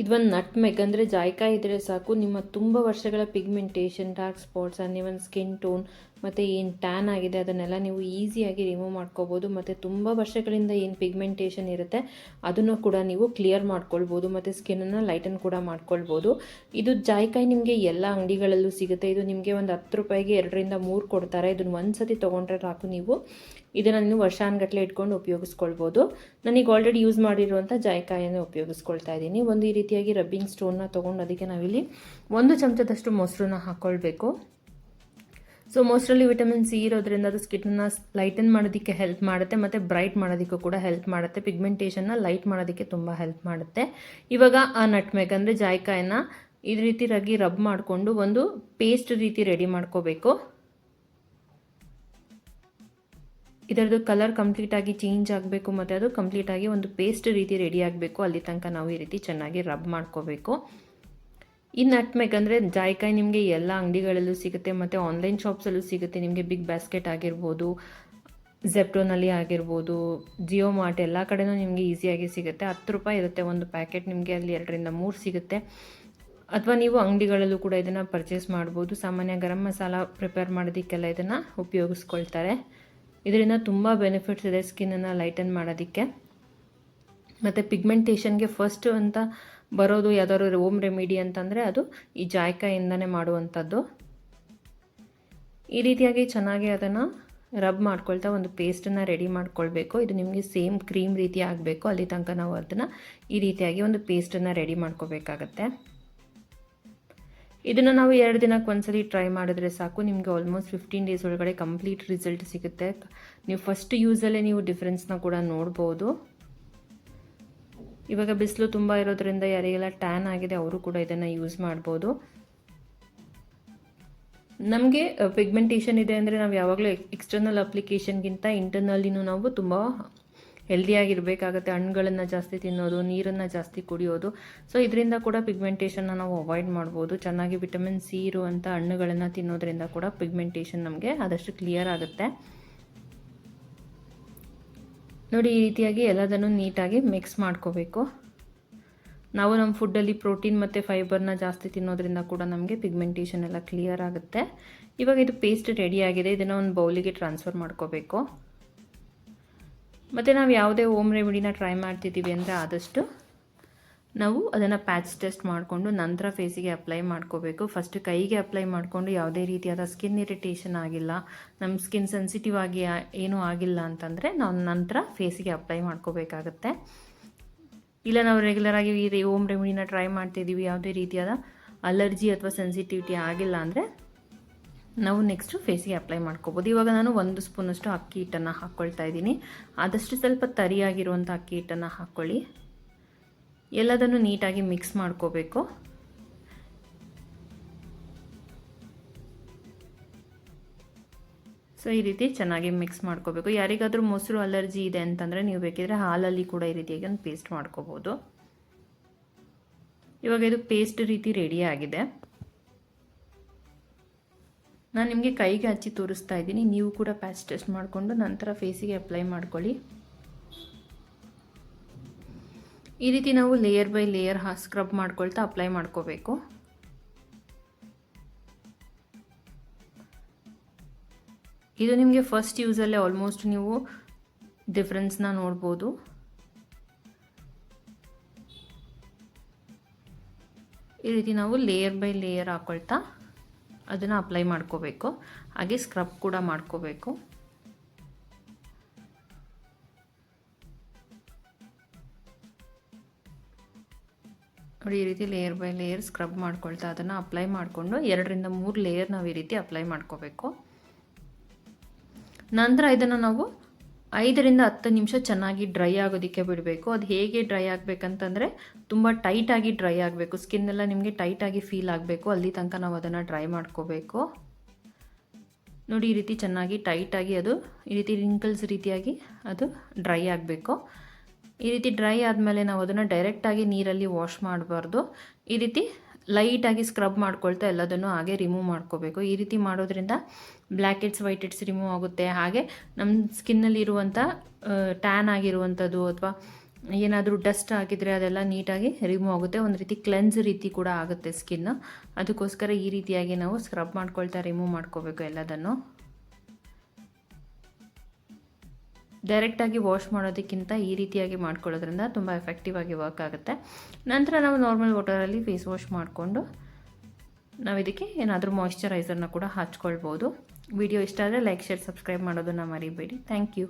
ಇದೊಂದು ನಟ್ಮೆಗ್ ಅಂದರೆ ಜಾಯಿಕಾಯಿ ಇದ್ದರೆ ಸಾಕು, ನಿಮ್ಮ ತುಂಬ ವರ್ಷಗಳ pigmentation, dark spots and even skin tone ಮತ್ತು ಏನು ಟ್ಯಾನ್ ಆಗಿದೆ ಅದನ್ನೆಲ್ಲ ನೀವು ಈಸಿಯಾಗಿ ರಿಮೂವ್ ಮಾಡ್ಕೋಬೋದು. ಮತ್ತು ತುಂಬ ವರ್ಷಗಳಿಂದ ಏನು ಪಿಗ್ಮೆಂಟೇಷನ್ ಇರುತ್ತೆ ಅದನ್ನು ಕೂಡ ನೀವು ಕ್ಲಿಯರ್ ಮಾಡ್ಕೊಳ್ಬೋದು ಮತ್ತು ಸ್ಕಿನ್ನನ್ನು ಲೈಟನ್ ಕೂಡ ಮಾಡ್ಕೊಳ್ಬೋದು. ಇದು ಜಾಯಿಕಾಯಿ ನಿಮಗೆ ಎಲ್ಲ ಅಂಗಡಿಗಳಲ್ಲೂ ಸಿಗುತ್ತೆ. ಇದು ನಿಮಗೆ ಒಂದು 10 ರೂಪಾಯಿಗೆ 2-3 ಕೊಡ್ತಾರೆ. ಇದನ್ನು ಒಂದು ಸತಿ ತೊಗೊಂಡ್ರೆ ಸಾಕು, ನೀವು ಇದನ್ನು ನೀವು ವರ್ಷಾನುಗಟ್ಟಲೆ ಇಟ್ಕೊಂಡು ಉಪಯೋಗಿಸ್ಕೊಳ್ಬೋದು. ನಾನೀಗ ಆಲ್ರೆಡಿ ಯೂಸ್ ಮಾಡಿರುವಂಥ ಜಾಯಿಕಾಯನ್ನು ಉಪಯೋಗಿಸ್ಕೊಳ್ತಾ ಇದ್ದೀನಿ. ಒಂದು ಈ ರೀತಿಯಾಗಿ ರಬ್ಬಿಂಗ್ ಸ್ಟೋನ್ನ ತೊಗೊಂಡು ಅದಕ್ಕೆ ನಾವಿಲ್ಲಿ 1 ಚಮಚದಷ್ಟು ಮೊಸರನ್ನ ಹಾಕ್ಕೊಳ್ಬೇಕು. ಸೊ ಮೊಸರಲ್ಲಿ ವಿಟಮಿನ್ ಸಿ ಇರೋದ್ರಿಂದ ಅದು ಸ್ಕಿನ್ನ ಲೈಟನ್ ಮಾಡೋದಕ್ಕೆ ಹೆಲ್ಪ್ ಮಾಡುತ್ತೆ ಮತ್ತು ಬ್ರೈಟ್ ಮಾಡೋದಕ್ಕೂ ಕೂಡ ಹೆಲ್ಪ್ ಮಾಡುತ್ತೆ. ಪಿಗ್ಮೆಂಟೇಷನ್ನ ಲೈಟ್ ಮಾಡೋದಕ್ಕೆ ತುಂಬ ಹೆಲ್ಪ್ ಮಾಡುತ್ತೆ. ಇವಾಗ ಆ ನಟ್ಮೆಗ್ ಅಂದರೆ ಜಾಯಿಕಾಯನ್ನು ಈ ರೀತಿಯಾಗಿ ರಬ್ ಮಾಡಿಕೊಂಡು ಒಂದು ಪೇಸ್ಟ್ ರೀತಿ ರೆಡಿ ಮಾಡ್ಕೋಬೇಕು. ಇದರದ್ದು ಕಲರ್ ಕಂಪ್ಲೀಟಾಗಿ ಚೇಂಜ್ ಆಗಬೇಕು ಮತ್ತು ಅದು ಕಂಪ್ಲೀಟಾಗಿ ಒಂದು ಪೇಸ್ಟ್ ರೀತಿ ರೆಡಿ ಆಗಬೇಕು. ಅಲ್ಲಿ ತನಕ ನಾವು ಈ ರೀತಿ ಚೆನ್ನಾಗಿ ರಬ್ ಮಾಡ್ಕೋಬೇಕು. ಈ ನಟ್ಮೆಗ್ ಅಂದರೆ ಜಾಯಿಕಾಯಿ ನಿಮಗೆ ಎಲ್ಲ ಅಂಗಡಿಗಳಲ್ಲೂ ಸಿಗುತ್ತೆ ಮತ್ತು ಆನ್ಲೈನ್ ಶಾಪ್ಸಲ್ಲೂ ಸಿಗುತ್ತೆ. ನಿಮಗೆ ಬಿಗ್ ಬಾಸ್ಕೆಟ್ ಆಗಿರ್ಬೋದು, ಝೆಪ್ಟೋನಲ್ಲಿ ಆಗಿರ್ಬೋದು, ಜಿಯೋ ಮಾರ್ಟ್ ಎಲ್ಲ ಕಡೆನೂ ನಿಮಗೆ ಈಸಿಯಾಗಿ ಸಿಗುತ್ತೆ. 10 ರೂಪಾಯಿ ಇರುತ್ತೆ ಒಂದು ಪ್ಯಾಕೆಟ್, ನಿಮಗೆ ಅಲ್ಲಿ 2-3 ಸಿಗುತ್ತೆ. ಅಥವಾ ನೀವು ಅಂಗಡಿಗಳಲ್ಲೂ ಕೂಡ ಇದನ್ನು ಪರ್ಚೇಸ್ ಮಾಡ್ಬೋದು. ಸಾಮಾನ್ಯ ಗರಂ ಮಸಾಲ ಪ್ರಿಪೇರ್ ಮಾಡೋದಕ್ಕೆಲ್ಲ ಇದನ್ನು ಉಪಯೋಗಿಸ್ಕೊಳ್ತಾರೆ. ಇದರಿಂದ ತುಂಬ ಬೆನಿಫಿಟ್ಸ್ ಇದೆ ಸ್ಕಿನ್ನನ್ನು ಲೈಟನ್ ಮಾಡೋದಕ್ಕೆ. ಮತ್ತು ಪಿಗ್ಮೆಂಟೇಷನ್ಗೆ ಫಸ್ಟ್ ಅಂತ ಬರೋದು ಯಾವುದಾದ್ರು ಹೋಮ್ ರೆಮಿಡಿ ಅಂತಂದರೆ ಅದು ಈ ಜಾಯಿಕಾಯಿಂದನೇ ಮಾಡುವಂಥದ್ದು. ಈ ರೀತಿಯಾಗಿ ಚೆನ್ನಾಗಿ ಅದನ್ನು ರಬ್ ಮಾಡ್ಕೊಳ್ತಾ ಒಂದು ಪೇಸ್ಟನ್ನು ರೆಡಿ ಮಾಡ್ಕೊಳ್ಬೇಕು. ಇದು ನಿಮಗೆ ಸೇಮ್ ಕ್ರೀಮ್ ರೀತಿ ಆಗಬೇಕು. ಅಲ್ಲಿ ತನಕ ನಾವು ಅದನ್ನು ಈ ರೀತಿಯಾಗಿ ಒಂದು ಪೇಸ್ಟನ್ನು ರೆಡಿ ಮಾಡ್ಕೋಬೇಕಾಗತ್ತೆ. ಇದನ್ನು ನಾವು 2 ದಿನಕ್ಕೆ ಒಂದ್ಸಲಿ ಟ್ರೈ ಮಾಡಿದ್ರೆ ಸಾಕು, ನಿಮಗೆ ಆಲ್ಮೋಸ್ಟ್ 15 ಡೇಸ್ ಒಳಗಡೆ ಕಂಪ್ಲೀಟ್ ರಿಸಲ್ಟ್ ಸಿಗುತ್ತೆ. ನೀವು ಫಸ್ಟ್ ಯೂಸಲ್ಲೇ ನೀವು ಡಿಫ್ರೆನ್ಸ್ನ ಕೂಡ ನೋಡ್ಬೋದು. ಇವಾಗ ಬಿಸಿಲು ತುಂಬ ಇರೋದ್ರಿಂದ ಯಾರಿಗೆಲ್ಲ ಟ್ಯಾನ್ ಆಗಿದೆ ಅವರು ಕೂಡ ಇದನ್ನು ಯೂಸ್ ಮಾಡ್ಬೋದು. ನಮಗೆ ಪಿಗ್ಮೆಂಟೇಷನ್ ಇದೆ ಅಂದರೆ ನಾವು ಯಾವಾಗಲೂ ಎಕ್ಸ್ಟರ್ನಲ್ ಅಪ್ಲಿಕೇಶನ್ಗಿಂತ ಇಂಟರ್ನಲ್ಲಿನೂ ನಾವು ತುಂಬ ಹೆಲ್ದಿಯಾಗಿರಬೇಕಾಗತ್ತೆ. ಹಣ್ಣುಗಳನ್ನು ಜಾಸ್ತಿ ತಿನ್ನೋದು, ನೀರನ್ನು ಜಾಸ್ತಿ ಕುಡಿಯೋದು. ಸೊ ಇದರಿಂದ ಕೂಡ ಪಿಗ್ಮೆಂಟೇಷನ್ನ ನಾವು ಅವಾಯ್ಡ್ ಮಾಡ್ಬೋದು. ಚೆನ್ನಾಗಿ ವಿಟಮಿನ್ ಸಿ ಇರುವಂಥ ಹಣ್ಣುಗಳನ್ನು ತಿನ್ನೋದ್ರಿಂದ ಕೂಡ ಪಿಗ್ಮೆಂಟೇಷನ್ ನಮಗೆ ಆದಷ್ಟು ಕ್ಲಿಯರ್ ಆಗುತ್ತೆ. ನೋಡಿ, ಈ ರೀತಿಯಾಗಿ ಎಲ್ಲದನ್ನು ನೀಟಾಗಿ ಮಿಕ್ಸ್ ಮಾಡ್ಕೋಬೇಕು. ನಾವು ನಮ್ಮ ಫುಡ್ಡಲ್ಲಿ ಪ್ರೋಟೀನ್ ಮತ್ತು ಫೈಬರ್ನ ಜಾಸ್ತಿ ತಿನ್ನೋದ್ರಿಂದ ಕೂಡ ನಮಗೆ ಪಿಗ್ಮೆಂಟೇಷನ್ ಎಲ್ಲ ಕ್ಲಿಯರ್ ಆಗುತ್ತೆ. ಇವಾಗ ಇದು ಪೇಸ್ಟ್ ರೆಡಿ ಆಗಿದೆ. ಇದನ್ನು ಒಂದು ಬೌಲಿಗೆ ಟ್ರಾನ್ಸ್ಫರ್ ಮಾಡ್ಕೋಬೇಕು. ಮತ್ತು ನಾವು ಯಾವುದೇ ಹೋಮ್ ರೆಮಿಡಿನ ಟ್ರೈ ಮಾಡ್ತಿದ್ದೀವಿ ಅಂದರೆ ಆದಷ್ಟು ನಾವು ಅದನ್ನು ಪ್ಯಾಚ್ ಟೆಸ್ಟ್ ಮಾಡಿಕೊಂಡು ನಂತರ ಫೇಸಿಗೆ ಅಪ್ಲೈ ಮಾಡ್ಕೋಬೇಕು. ಫಸ್ಟ್ ಕೈಗೆ ಅಪ್ಲೈ ಮಾಡಿಕೊಂಡು ಯಾವುದೇ ರೀತಿಯಾದ ಸ್ಕಿನ್ ಇರಿಟೇಷನ್ ಆಗಿಲ್ಲ, ನಮ್ಮ ಸ್ಕಿನ್ ಸೆನ್ಸಿಟಿವ್ ಆಗಿ ಏನೂ ಆಗಿಲ್ಲ ಅಂತಂದರೆ ನಾವು ನಂತರ ಫೇಸಿಗೆ ಅಪ್ಲೈ ಮಾಡ್ಕೋಬೇಕಾಗತ್ತೆ. ಇಲ್ಲ ನಾವು ರೆಗ್ಯುಲರಾಗಿ ಈ ಹೋಮ್ ರೆಮಿಡಿನ ಟ್ರೈ ಮಾಡ್ತಿದ್ದೀವಿ, ಯಾವುದೇ ರೀತಿಯಾದ ಅಲರ್ಜಿ ಅಥವಾ ಸೆನ್ಸಿಟಿವಿಟಿ ಆಗಿಲ್ಲ ಅಂದರೆ ನಾವು ನೆಕ್ಸ್ಟು ಫೇಸಿಗೆ ಅಪ್ಲೈ ಮಾಡ್ಕೋಬೋದು. ಇವಾಗ ನಾನು 1 ಸ್ಪೂನಷ್ಟು ಅಕ್ಕಿ ಹಿಟ್ಟನ್ನು ಹಾಕ್ಕೊಳ್ತಾ ಇದ್ದೀನಿ. ಆದಷ್ಟು ಸ್ವಲ್ಪ ತರಿಯಾಗಿರುವಂಥ ಅಕ್ಕಿ ಹಿಟ್ಟನ್ನು ಹಾಕ್ಕೊಳ್ಳಿ. ಎಲ್ಲದನ್ನು ನೀಟಾಗಿ ಮಿಕ್ಸ್ ಮಾಡ್ಕೋಬೇಕು. ಸೊ ಈ ರೀತಿ ಚೆನ್ನಾಗಿ ಮಿಕ್ಸ್ ಮಾಡ್ಕೋಬೇಕು. ಯಾರಿಗಾದರೂ ಮೊಸರು ಅಲರ್ಜಿ ಇದೆ ಅಂತಂದರೆ ನೀವು ಬೇಕಿದ್ರೆ ಹಾಲಲ್ಲಿ ಕೂಡ ಈ ರೀತಿಯಾಗಿ ಒಂದು ಪೇಸ್ಟ್ ಮಾಡ್ಕೋಬೋದು. ಇವಾಗ ಇದು ಪೇಸ್ಟ್ ರೀತಿ ರೆಡಿ ಆಗಿದೆ. ನಾನು ನಿಮಗೆ ಕೈಗೆ ಹಚ್ಚಿ ತೋರಿಸ್ತಾ ಇದ್ದೀನಿ. ನೀವು ಕೂಡ ಪ್ಯಾಚ್ ಟೆಸ್ಟ್ ಮಾಡಿಕೊಂಡು ನಂತರ ಫೇಸಿಗೆ ಅಪ್ಲೈ ಮಾಡ್ಕೊಳ್ಳಿ. ಈ ರೀತಿ ನಾವು ಲೇಯರ್ ಬೈ ಲೇಯರ್ ಸ್ಕ್ರಬ್ ಮಾಡ್ಕೊಳ್ತಾ ಅಪ್ಲೈ ಮಾಡ್ಕೋಬೇಕು. ಇದು ನಿಮಗೆ ಫಸ್ಟ್ ಯೂಸಲ್ಲೇ ಆಲ್ಮೋಸ್ಟ್ ನೀವು ಡಿಫ್ರೆನ್ಸ್ನ ನೋಡ್ಬೋದು. ಈ ರೀತಿ ನಾವು ಲೇಯರ್ ಬೈ ಲೇಯರ್ ಹಾಕ್ಕೊಳ್ತಾ ಅದನ್ನು ಅಪ್ಲೈ ಮಾಡ್ಕೋಬೇಕು. ಹಾಗೆ ಸ್ಕ್ರಬ್ ಕೂಡ ಮಾಡ್ಕೋಬೇಕು. ನೋಡಿ, ಈ ರೀತಿ ಲೇಯರ್ ಬೈ ಲೇಯರ್ ಸ್ಕ್ರಬ್ ಮಾಡ್ಕೊಳ್ತಾ ಅದನ್ನು ಅಪ್ಲೈ ಮಾಡಿಕೊಂಡು 2-3 ಲೇಯರ್ ನಾವು ಈ ರೀತಿ ಅಪ್ಲೈ ಮಾಡ್ಕೋಬೇಕು. ನಂತರ ಇದನ್ನು ನಾವು 5-10 ನಿಮಿಷ ಚೆನ್ನಾಗಿ ಡ್ರೈ ಆಗೋದಕ್ಕೆ ಬಿಡಬೇಕು. ಅದು ಹೇಗೆ ಡ್ರೈ ಆಗಬೇಕಂತಂದರೆ ತುಂಬ ಟೈಟಾಗಿ ಡ್ರೈ ಆಗಬೇಕು. ಸ್ಕಿನ್ನೆಲ್ಲ ನಿಮಗೆ ಟೈಟಾಗಿ ಫೀಲ್ ಆಗಬೇಕು. ಅಲ್ಲಿ ತನಕ ನಾವು ಅದನ್ನು ಡ್ರೈ ಮಾಡ್ಕೋಬೇಕು. ನೋಡಿ, ಈ ರೀತಿ ಚೆನ್ನಾಗಿ ಟೈಟಾಗಿ ಅದು ಈ ರೀತಿ ರಿಂಕಲ್ಸ್ ರೀತಿಯಾಗಿ ಅದು ಡ್ರೈ ಆಗಬೇಕು. ಈ ರೀತಿ ಡ್ರೈ ಆದಮೇಲೆ ನಾವು ಅದನ್ನು ಡೈರೆಕ್ಟಾಗಿ ನೀರಲ್ಲಿ ವಾಶ್ ಮಾಡಬಾರ್ದು. ಈ ರೀತಿ ಲೈಟಾಗಿ ಸ್ಕ್ರಬ್ ಮಾಡ್ಕೊಳ್ತಾ ಎಲ್ಲದನ್ನು ಹಾಗೆ ರಿಮೂವ್ ಮಾಡ್ಕೋಬೇಕು. ಈ ರೀತಿ ಮಾಡೋದ್ರಿಂದ black heads white heads remove ಆಗುತ್ತೆ. ಹಾಗೆ ನಮ್ಮ ಸ್ಕಿನ್ನಲ್ಲಿರುವಂಥ ಟ್ಯಾನ್ ಆಗಿರುವಂಥದ್ದು ಅಥವಾ ಏನಾದರೂ ಡಸ್ಟ್ ಆಗಿದ್ರೆ ಅದೆಲ್ಲ ನೀಟಾಗಿ ರಿಮೂವ್ ಆಗುತ್ತೆ. ಒಂದು ರೀತಿ ಕ್ಲೆನ್ಸ್ ರೀತಿ ಕೂಡ ಆಗುತ್ತೆ ಸ್ಕಿನ್. ಅದಕ್ಕೋಸ್ಕರ ಈ ರೀತಿಯಾಗಿ ನಾವು ಸ್ಕ್ರಬ್ ಮಾಡ್ಕೊಳ್ತಾ ರಿಮೂವ್ ಮಾಡ್ಕೋಬೇಕು ಎಲ್ಲದನ್ನು. ಡೈರೆಕ್ಟಾಗಿ ವಾಶ್ ಮಾಡೋದಕ್ಕಿಂತ ಈ ರೀತಿಯಾಗಿ ಮಾಡ್ಕೊಳ್ಳೋದ್ರಿಂದ ತುಂಬ ಎಫೆಕ್ಟಿವ್ ಆಗಿ ವರ್ಕ್ ಆಗುತ್ತೆ. ನಂತರ ನಾವು ನಾರ್ಮಲ್ ವಾಟರಲ್ಲಿ ಫೇಸ್ ವಾಶ್ ಮಾಡಿಕೊಂಡು ನಾವು ಇದಕ್ಕೆ ಏನಾದರೂ ಮಾಯಿಶ್ಚರೈಸರ್ನ ಕೂಡ ಹಚ್ಕೊಳ್ಬೋದು. ವಿಡಿಯೋ ಇಷ್ಟ ಆದರೆ ಲೈಕ್, ಶೇರ್, ಸಬ್ಸ್ಕ್ರೈಬ್ ಮಾಡೋದನ್ನು ಮರಿಬೇಡಿ. Thank you.